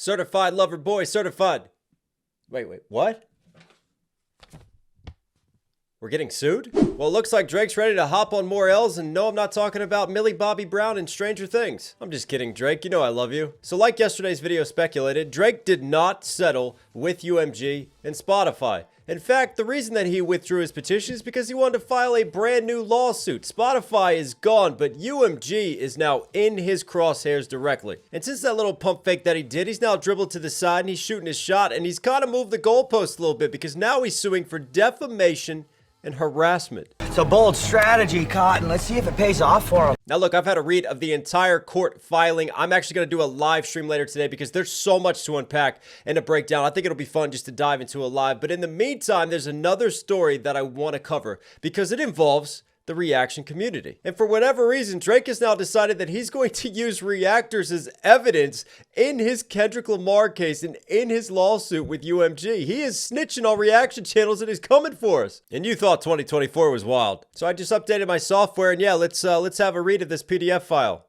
Certified lover boy, certified. Wait, what? We're getting sued? Well, it looks like Drake's ready to hop on more L's, and no, I'm not talking about Millie Bobby Brown and Stranger Things. I'm just kidding, Drake. You know I love you. So like yesterday's video speculated, Drake did not settle with UMG and Spotify. In fact, the reason that he withdrew his petition is because he wanted to file a brand new lawsuit. Spotify is gone, but UMG is now in his crosshairs directly. And since that little pump fake that he did, he's now dribbled to the side and he's shooting his shot, and he's kind of moved the goalpost a little bit because now he's suing for defamation and harassment. It's a bold strategy, Cotton. Let's see if it pays off for him. Now look, I've had a read of the entire court filing. I'm actually going to do a live stream later today because there's so much to unpack and to break down. I think it'll be fun just to dive into a live. But in the meantime, there's another story that I want to cover because it involves the reaction community. And for whatever reason, Drake has now decided that he's going to use reactors as evidence in his Kendrick Lamar case and in his lawsuit with UMG. He is snitching on reaction channels and he's coming for us. And you thought 2024 was wild. So I just updated my software, and yeah, let's have a read of this PDF file.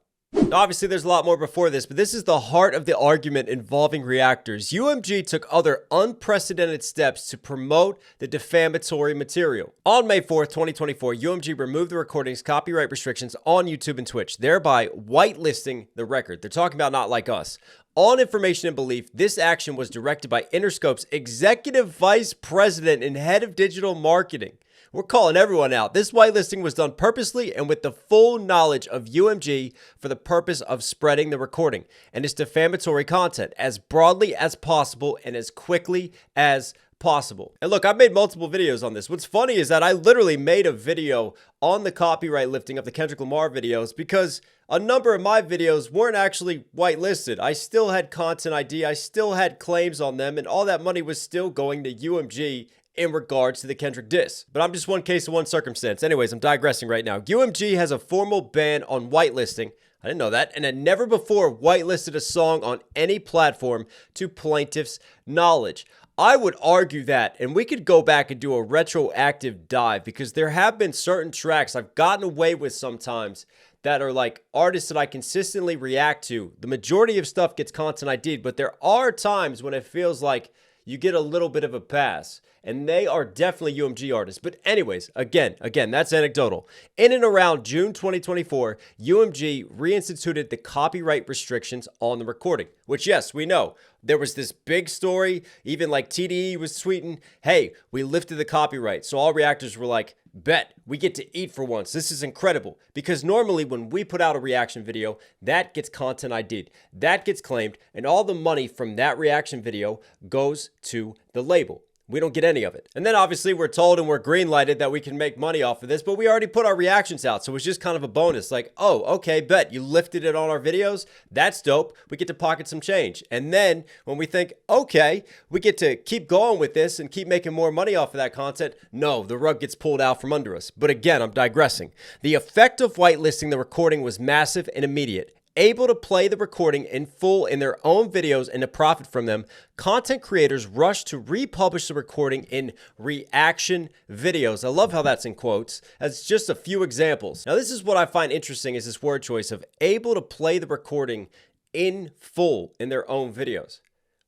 Obviously, there's a lot more before this, but this is the heart of the argument involving reactors. UMG took other unprecedented steps to promote the defamatory material. On May 4th, 2024, UMG removed the recording's copyright restrictions on YouTube and Twitch, thereby whitelisting the record. They're talking about Not Like Us. On information and belief, this action was directed by Interscope's Executive Vice President and Head of Digital Marketing. We're calling everyone out. This whitelisting was done purposely and with the full knowledge of UMG for the purpose of spreading the recording and its defamatory content as broadly as possible and as quickly as possible. And look, I've made multiple videos on this. What's funny is that I literally made a video on the copyright lifting of the Kendrick Lamar videos because a number of my videos weren't actually whitelisted. I still had content ID, I still had claims on them, and all that money was still going to UMG in regards to the Kendrick diss. But I'm just one case of one circumstance. Anyways, I'm digressing right now. UMG has a formal ban on whitelisting. I didn't know that, and had never before whitelisted a song on any platform to plaintiff's knowledge. I would argue that, and we could go back and do a retroactive dive because there have been certain tracks I've gotten away with sometimes that are like artists that I consistently react to. The majority of stuff gets content ID'd, but there are times when it feels like you get a little bit of a pass. And they are definitely UMG artists. But anyways, again, that's anecdotal. In and around June 2024, UMG reinstituted the copyright restrictions on the recording. Which, yes, we know. There was this big story. Even like TDE was tweeting, hey, we lifted the copyright. So all reactors were like, bet, we get to eat for once. This is incredible. Because normally when we put out a reaction video, that gets content ID'd. That gets claimed. And all the money from that reaction video goes to the label. We don't get any of it. And then obviously we're told and we're green-lighted that we can make money off of this, but we already put our reactions out. So it's just kind of a bonus. Like, oh, okay, bet you lifted it on our videos. That's dope. We get to pocket some change. And then when we think, okay, we get to keep going with this and keep making more money off of that content, no, the rug gets pulled out from under us. But again, I'm digressing. The effect of whitelisting the recording was massive and immediate. Able to play the recording in full in their own videos and to profit from them, content creators rush to republish the recording in reaction videos. I love how that's in quotes, as just a few examples. Now, this is what I find interesting is this word choice of able to play the recording in full in their own videos.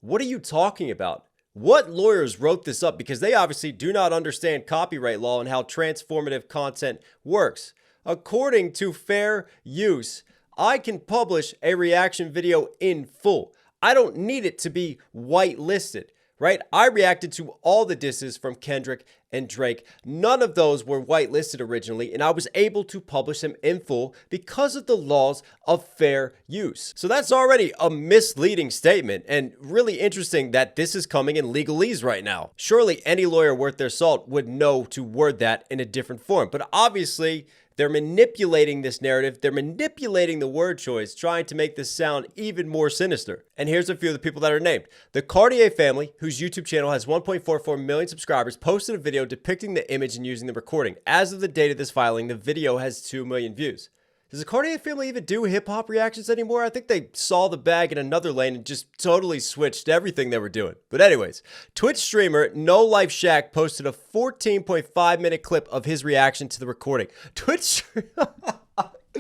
What are you talking about? What lawyers wrote this up? Because they obviously do not understand copyright law and how transformative content works. According to fair use, I can publish a reaction video in full. I don't need it to be whitelisted, right? I reacted to all the disses from Kendrick and Drake. None of those were whitelisted originally, and I was able to publish them in full because of the laws of fair use. So that's already a misleading statement, and really interesting that this is coming in legalese right now. Surely any lawyer worth their salt would know to word that in a different form, but obviously they're manipulating this narrative. They're manipulating the word choice, trying to make this sound even more sinister. And here's a few of the people that are named. The Cartier family, whose YouTube channel has 1.44 million subscribers, posted a video depicting the image and using the recording. As of the date of this filing, the video has 2 million views. Does the Cartier family even do hip-hop reactions anymore? I think they saw the bag in another lane and just totally switched everything they were doing. But anyways, Twitch streamer No Life Shack posted a 14.5-minute clip of his reaction to the recording.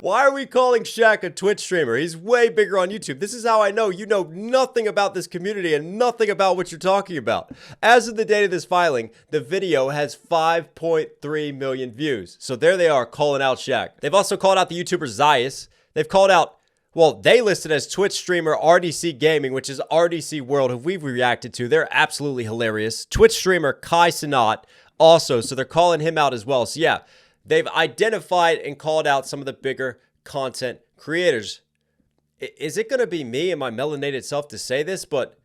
Why are we calling Shaq a Twitch streamer? He's way bigger on YouTube. This is how I know you know nothing about this community and nothing about what you're talking about. As of the date of this filing, the video has 5.3 million views. So there they are calling out Shaq. They've also called out the YouTuber Zayas. They've called out, well, they listed as Twitch streamer RDC Gaming, which is RDC World, who we've reacted to. They're absolutely hilarious. Twitch streamer Kai Sanat also, so they're calling him out as well. So yeah, they've identified and called out some of the bigger content creators. Is it going to be me and my melanated self to say this? But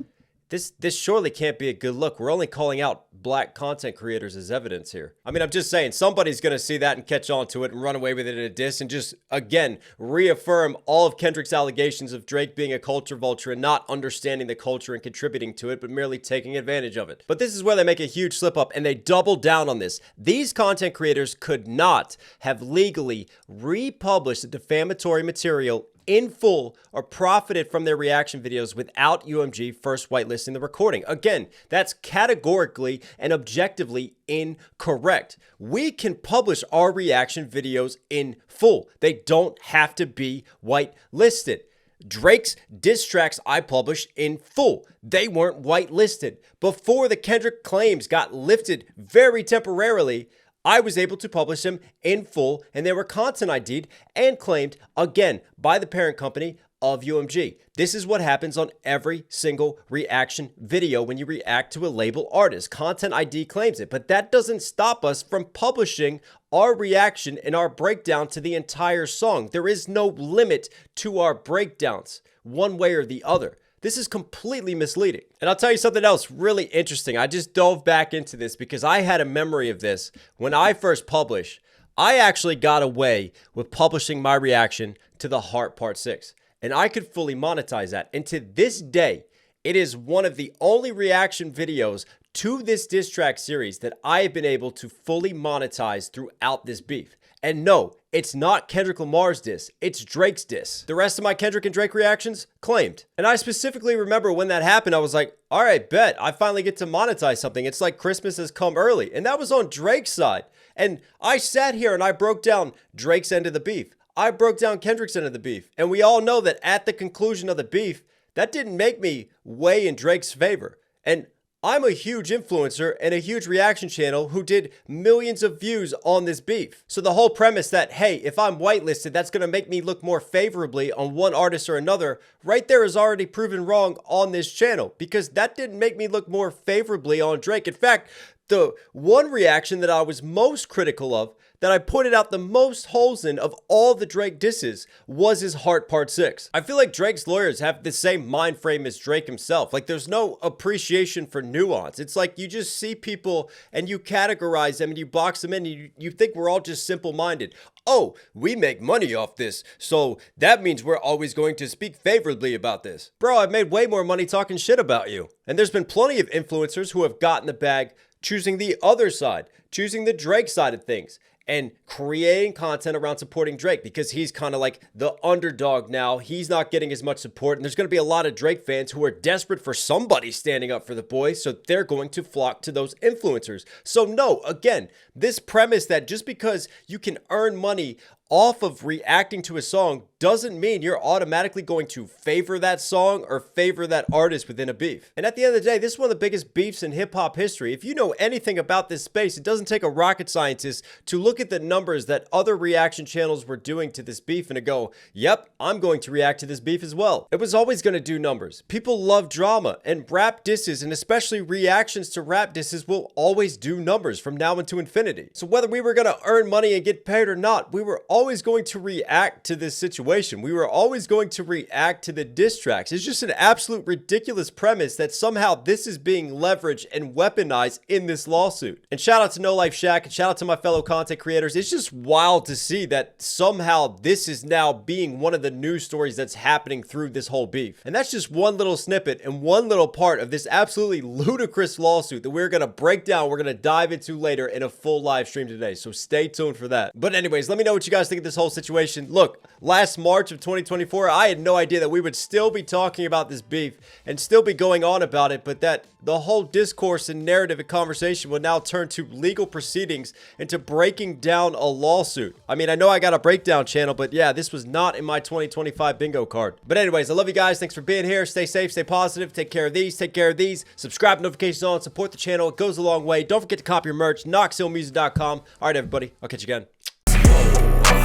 this surely can't be a good look. We're only calling out black content creators as evidence here. I mean, I'm just saying somebody's going to see that and catch on to it and run away with it in a diss and just, again, reaffirm all of Kendrick's allegations of Drake being a culture vulture and not understanding the culture and contributing to it, but merely taking advantage of it. But this is where they make a huge slip up and they double down on this. These content creators could not have legally republished the defamatory material in full or profited from their reaction videos without UMG first whitelisting the recording. Again, that's categorically and objectively incorrect. We can publish our reaction videos in full. They don't have to be whitelisted. Drake's diss tracks I published in full. They weren't whitelisted. Before the Kendrick claims got lifted very temporarily, I was able to publish them in full, and they were content ID'd and claimed, again, by the parent company of UMG. This is what happens on every single reaction video when you react to a label artist. Content ID claims it, but that doesn't stop us from publishing our reaction and our breakdown to the entire song. There is no limit to our breakdowns, one way or the other. This is completely misleading. And I'll tell you something else really interesting. I just dove back into this because I had a memory of this. When I first published, I actually got away with publishing my reaction to The Heart Part 6. And I could fully monetize that. And to this day, it is one of the only reaction videos to this diss track series that I have been able to fully monetize throughout this beef. And no, it's not Kendrick Lamar's diss, it's Drake's diss. The rest of my Kendrick and Drake reactions, claimed. And I specifically remember when that happened, I was like, all right, bet, I finally get to monetize something. It's like Christmas has come early. And that was on Drake's side. And I sat here and I broke down Drake's end of the beef. I broke down Kendrick's end of the beef. And we all know that at the conclusion of the beef, that didn't make me weigh in Drake's favor. And I'm a huge influencer and a huge reaction channel who did millions of views on this beef. So the whole premise that, hey, if I'm whitelisted, that's going to make me look more favorably on one artist or another, right there is already proven wrong on this channel, because that didn't make me look more favorably on Drake. In fact, the one reaction that I was most critical of, that I pointed out the most holes in of all the Drake disses, was his Heart Part 6. I feel like Drake's lawyers have the same mind frame as Drake himself. Like, there's no appreciation for nuance. It's like you just see people and you categorize them and you box them in and you think we're all just simple-minded. Oh, we make money off this, so that means we're always going to speak favorably about this. Bro, I've made way more money talking shit about you. And there's been plenty of influencers who have gotten the bag choosing the other side, choosing the Drake side of things, and creating content around supporting Drake because he's kind of like the underdog now. He's not getting as much support, and there's going to be a lot of Drake fans who are desperate for somebody standing up for the boy, so they're going to flock to those influencers. So no, again, this premise that just because you can earn money off of reacting to a song doesn't mean you're automatically going to favor that song or favor that artist within a beef. And at the end of the day, this is one of the biggest beefs in hip-hop history. If you know anything about this space, it doesn't take a rocket scientist to look at the numbers that other reaction channels were doing to this beef and to go, yep, I'm going to react to this beef as well. It was always going to do numbers. People love drama, and rap disses, and especially reactions to rap disses, will always do numbers from now into infinity. So whether we were going to earn money and get paid or not, we were always going to react to this situation. We were always going to react to the diss tracks. It's just an absolute ridiculous premise that somehow this is being leveraged and weaponized in this lawsuit. And shout out to No Life Shaq, and shout out to my fellow content creators. It's just wild to see that somehow this is now being one of the news stories that's happening through this whole beef. And that's just one little snippet and one little part of this absolutely ludicrous lawsuit that we're going to break down, we're going to dive into later in a full live stream today. So stay tuned for that. But anyways, let me know what you guys think of this whole situation? Look, last March of 2024, I had no idea that we would still be talking about this beef and still be going on about it, but that the whole discourse and narrative and conversation will now turn to legal proceedings and to breaking down a lawsuit. I mean, I know I got a breakdown channel, but yeah, this was not in my 2025 bingo card. But anyways, I love you guys. Thanks for being here. Stay safe, stay positive, take care of these, take care of these. Subscribe, notifications on, support the channel. It goes a long way. Don't forget to copy your merch, knoxhilldmv.com. All right, everybody. I'll catch you again.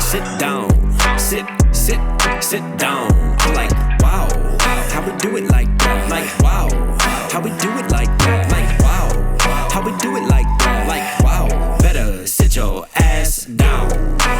Sit down, sit down. I'm like, wow, how we do it like that? Like, wow, how we do it like